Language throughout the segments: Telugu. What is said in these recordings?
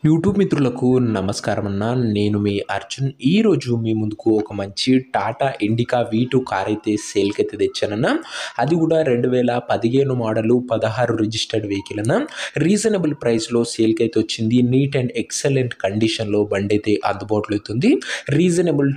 యూట్యూబ్ మిత్రులకు నమస్కారం అన్న. నేను మీ అర్జున్. ఈరోజు మీ ముందుకు ఒక మంచి టాటా ఇండికా V2 కార్ అయితే సేల్కి అయితే తెచ్చానన్న. అది కూడా 2015 మోడలు 16 రిజిస్టర్డ్ వెహికల్ అన్న. రీజనబుల్ ప్రైస్లో సేల్కి అయితే వచ్చింది. నీట్ అండ్ ఎక్సలెంట్ కండిషన్లో బండి అయితే అందుబాటులో అవుతుంది. రీజనబుల్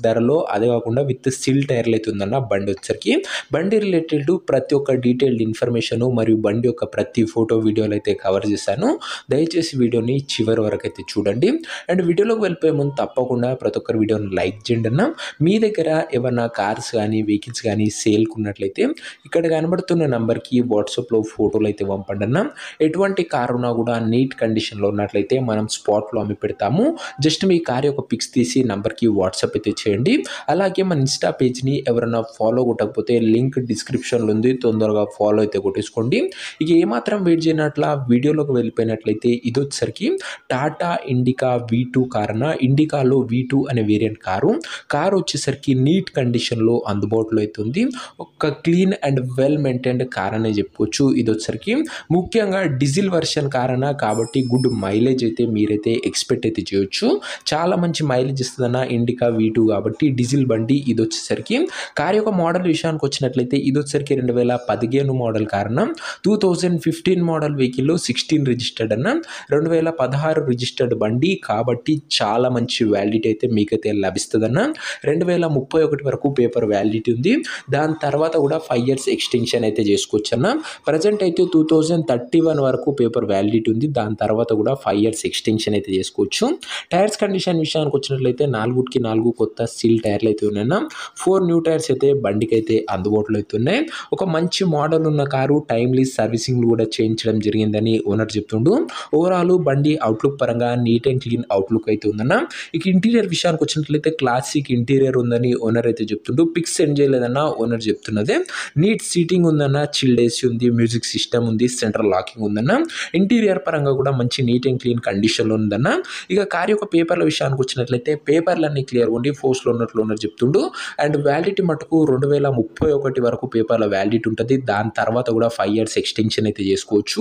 ధరలో, అదే కాకుండా విత్ సిల్ టైర్లు అయితే ఉందన్న బండి వచ్చరికి. బండి రిలేటెడ్ ప్రతి ఒక్క డీటెయిల్డ్ ఇన్ఫర్మేషన్ మరియు బండి యొక్క ప్రతి ఫోటో వీడియోలు అయితే కవర్ చేశాను. దయచేసి వీడియోని చివరి వరకు అయితే చూడండి. అండ్ వీడియోలోకి వెళ్ళిపోయే ముందు తప్పకుండా ప్రతి ఒక్కరు వీడియోని లైక్ చేయండి అన్న. మీ దగ్గర ఏమన్నా కార్స్ కానీ వెహికల్స్ కానీ సేల్కి ఉన్నట్లయితే ఇక్కడ కనబడుతున్న నెంబర్కి వాట్సాప్లో ఫోటోలు అయితే పంపండి అన్న. ఎటువంటి కార్ ఉన్నా కూడా నీట్ కండిషన్లో ఉన్నట్లయితే మనం స్పాట్లో అమ్మి పెడతాము. జస్ట్ మీ కార్ యొక్క పిక్స్ తీసి నెంబర్కి వాట్సాప్ అయితే చేయండి. అలాగే మన ఇన్స్టా పేజ్ని ఎవరైనా ఫాలో కొట్టకపోతే లింక్ డిస్క్రిప్షన్లో ఉంది, తొందరగా ఫాలో అయితే కొట్టేసుకోండి. ఇక ఏమాత్రం వెయిట్ చేయనట్ల వీడియోలోకి వెళ్ళిపోయినట్లయితే ఇది వచ్చేసరికి టాటా ఇండికా V2 కార్ అన్న. ఇండికాలో V2 అనే వేరియంట్ కారు వచ్చేసరికి నీట్ కండిషన్లో అందుబాటులో అవుతుంది. ఒక clean and well maintained car అనే చెప్పుకోవచ్చు. ఇది వచ్చేసరికి ముఖ్యంగా డీజిల్ వర్షన్ కార్ అన్న, కాబట్టి గుడ్ మైలేజ్ అయితే మీరైతే ఎక్స్పెక్ట్ అయితే చేయొచ్చు. చాలా మంచి మైలేజ్ ఇస్తుందన్న ఇండికా V2 కాబట్టి డీజిల్ బండి. ఇది వచ్చేసరికి కార్ యొక్క మోడల్ విషయానికి వచ్చినట్లయితే ఇది వచ్చేసరికి 2015 మోడల్ కార్ అన్న. 2015 మోడల్ వెహికల్లో 16 రిజిస్టర్డ్ అన్న. 2016 రిజిస్టర్డ్ బండి కాబట్టి చాలా మంచి వ్యాలిడిటీ అయితే మీకైతే లభిస్తుందన్న. 2031 వరకు పేపర్ వ్యాలిడిటీ ఉంది. దాని తర్వాత కూడా 5 years ఎక్స్టెన్షన్ అయితే చేసుకోవచ్చు అన్న. ప్రజెంట్ అయితే 2031 వరకు పేపర్ వ్యాలిడిటీ ఉంది. దాని తర్వాత కూడా 5 years ఎక్స్టెన్షన్ అయితే చేసుకోవచ్చు. టైర్స్ కండిషన్ విషయానికి వచ్చినట్లయితే 4 కొత్త స్టీల్ టైర్లు అయితే ఉన్నాయన్న. 4 న్యూ టైర్స్ అయితే బండికి అయితే అందుబాటులో అయితే ఉన్నాయి. ఒక మంచి మోడల్ ఉన్న కారు టైమ్లీ సర్వీసింగ్ కూడా చేయించడం జరిగిందని ఓనర్ చెప్తుండు. ఓవరాల్ బండి అవుట్లుక్ పరంగా నీట్ అండ్ క్లీన్ అవుట్లుక్ అయితే ఉందన్న. ఇక ఇంటీరియర్ విషయానికి వచ్చినట్లయితే క్లాసిక్ ఇంటీరియర్ ఉందని ఓనర్ అయితే చెప్తుండు. పిక్స్ సెండ్ చేయలేదన్న ఓనర్ చెప్తున్నదే. నీట్ సీటింగ్ ఉందన్న, చిల్డ్ ఏసీ ఉంది, మ్యూజిక్ సిస్టమ్ ఉంది, సెంట్రల్ లాకింగ్ ఉందన్న. ఇంటీరియర్ పరంగా కూడా మంచి నీట్ అండ్ క్లీన్ కండిషన్లో ఉందన్న. ఇక కార్ యొక్క పేపర్ల విషయానికి వచ్చినట్లయితే పేపర్లన్నీ క్లియర్ ఉండి ఫోర్స్లో ఉన్నట్లు ఓనర్ చెప్తుండు. అండ్ వ్యాలిడిటీ మటుకు 2031 వరకు పేపర్ల వ్యాలిడిటీ ఉంటుంది. దాని తర్వాత కూడా 5 years ఎక్స్టెన్షన్ అయితే చేసుకోవచ్చు.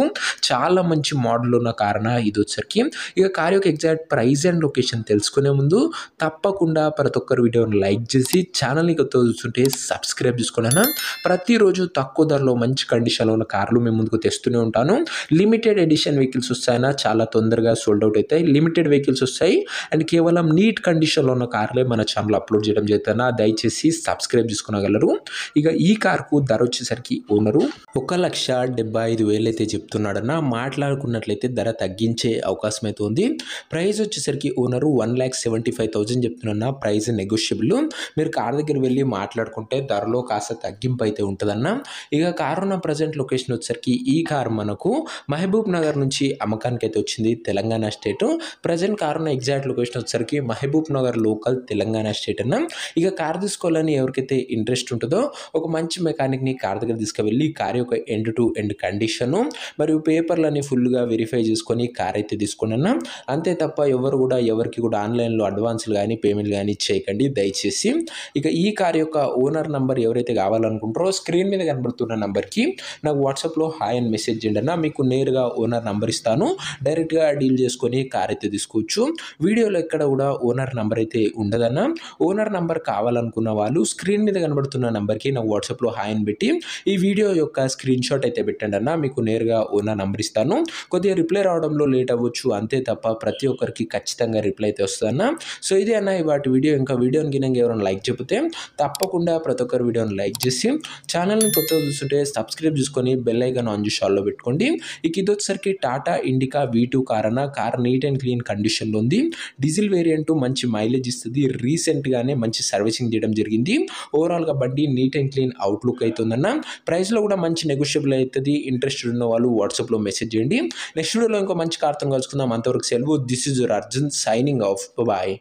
చాలా మంచి మోడల్ ఉన్న కారణ ఇది వచ్చరికి. ఇక కార్ యొక్క ఎగ్జాక్ట్ ప్రైస్ అండ్ లొకేషన్ తెలుసుకునే ముందు తప్పకుండా ప్రతి ఒక్కరు వీడియోని లైక్ చేసి ఛానల్ని కొత్తగా చూస్తుంటే సబ్స్క్రైబ్ చేసుకున్నాను. ప్రతిరోజు తక్కువ ధరలో మంచి కండిషన్లో ఉన్న కార్లు మేము ముందుకు తెస్తూనే ఉంటాను. లిమిటెడ్ ఎడిషన్ వెహికల్స్ వస్తాయన్నా, చాలా తొందరగా సోల్డ్ అవుట్ అవుతాయి. లిమిటెడ్ వెహికల్స్ వస్తాయి అండ్ కేవలం నీట్ కండిషన్లో ఉన్న కార్లే మన ఛానల్ అప్లోడ్ చేయడం జరుగుతుందా. దయచేసి సబ్స్క్రైబ్ చేసుకునగలరు. ఇక ఈ కార్కు ధర వచ్చేసరికి ఓనరు 1,75,000 అయితే చెప్తున్నాడన్న. మాట్లాడుకున్నట్లయితే ధర తగ్గించే అవకాశం అయితే ఉంది. ప్రైస్ వచ్చేసరికి ఓనరు 1,75,000 చెప్తున్నా. Price negotiable. మీరు కార్ దగ్గర వెళ్ళి మాట్లాడుకుంటే ధరలో కాస్త తగ్గింపు అయితే ఉంటుందన్న. ఇక కార్ ఉన్న ప్రజెంట్ లొకేషన్ వచ్చేసరికి ఈ కార్ మనకు మహబూబ్ నగర్ నుంచి అమ్మకానికి అయితే వచ్చింది, తెలంగాణ స్టేట్. ప్రజెంట్ కార్ ఉన్న ఎగ్జాక్ట్ లొకేషన్ వచ్చేసరికి మహబూబ్ నగర్ లోకల్, తెలంగాణ స్టేట్ అన్న. ఇక కార్ తీసుకోవాలని ఎవరికైతే ఇంట్రెస్ట్ ఉంటుందో ఒక మంచి మెకానిక్ని కార్ దగ్గర తీసుకువెళ్ళి కార్ యొక్క ఎండ్ టు ఎండ్ కండిషను మరియు పేపర్లని ఫుల్గా వెరిఫై చేసుకొని కార్ అయితే తీసుకున్నా. అంతే తప్ప ఎవరికి కూడా ఆన్లైన్లో అడ్వాన్స్లు కానీ పేమెంట్ కానీ చేయకండి దయచేసి. ఇక ఈ కార్ యొక్క ఓనర్ నంబర్ ఎవరైతే కావాలనుకుంటారో స్క్రీన్ మీద కనబడుతున్న నంబర్కి నాకు వాట్సాప్లో హాయ్ అని మెసేజ్ చేయండి అన్న. మీకు నేరుగా ఓనర్ నంబర్ ఇస్తాను. డైరెక్ట్గా డీల్ చేసుకొని కార్ అయితే తీసుకోవచ్చు. వీడియోలో ఎక్కడ కూడా ఓనర్ నంబర్ అయితే ఉండదన్న. ఓనర్ నంబర్ కావాలనుకున్న వాళ్ళు స్క్రీన్ మీద కనబడుతున్న నంబర్కి నాకు వాట్సాప్లో హాయ్ అని పెట్టి ఈ వీడియో యొక్క స్క్రీన్ షాట్ అయితే పెట్టండి అన్న. మీకు నేరుగా ఓనర్ నంబర్ ఇస్తాను. కొద్దిగా రిప్లై రావడంలో లేట్ అవ్వచ్చు, అంతే తప్ప ప్రతి ఒక్కరికి ఖచ్చితంగా రిప్లై అయితే వస్తుందన్న. సో ఇదే అన్న వాటి వీడియో. ఇంకా వీడియోని గినంగా ఎవరైనా లైక్ చెప్తే తప్పకుండా ప్రతి ఒక్కరు వీడియోని లైక్ చేసి ఛానల్ని కొత్తగా చూస్తుంటే సబ్స్క్రైబ్ చేసుకొని బెల్ ఐకాన్ ఆన్ చేసి ఆల్లో పెట్టుకోండి. ఇక ఇది వచ్చేసరికి టాటా ఇండికా V2 కార్ అన్న. కార్ నీట్ అండ్ క్లీన్ కండిషన్లో ఉంది. డీజిల్ వేరియంట్ మంచి మైలేజ్ ఇస్తుంది. రీసెంట్గానే మంచి సర్వీసింగ్ చేయడం జరిగింది. ఓవరాల్గా బండి నీట్ అండ్ క్లీన్ అవుట్లుక్ అవుతుందన్న. ప్రైస్లో కూడా మంచి నెగోషియబుల్ అవుతుంది. ఇంట్రెస్టెడ్ ఉన్న వాళ్ళు వాట్సాప్లో మెసేజ్ చేయండి. నెక్స్ట్ వీడియోలో ఇంకో మంచి కార్తో కలుసుకుందాం. అంతవరకు సెలవు. This is your Arjun signing off. Bye.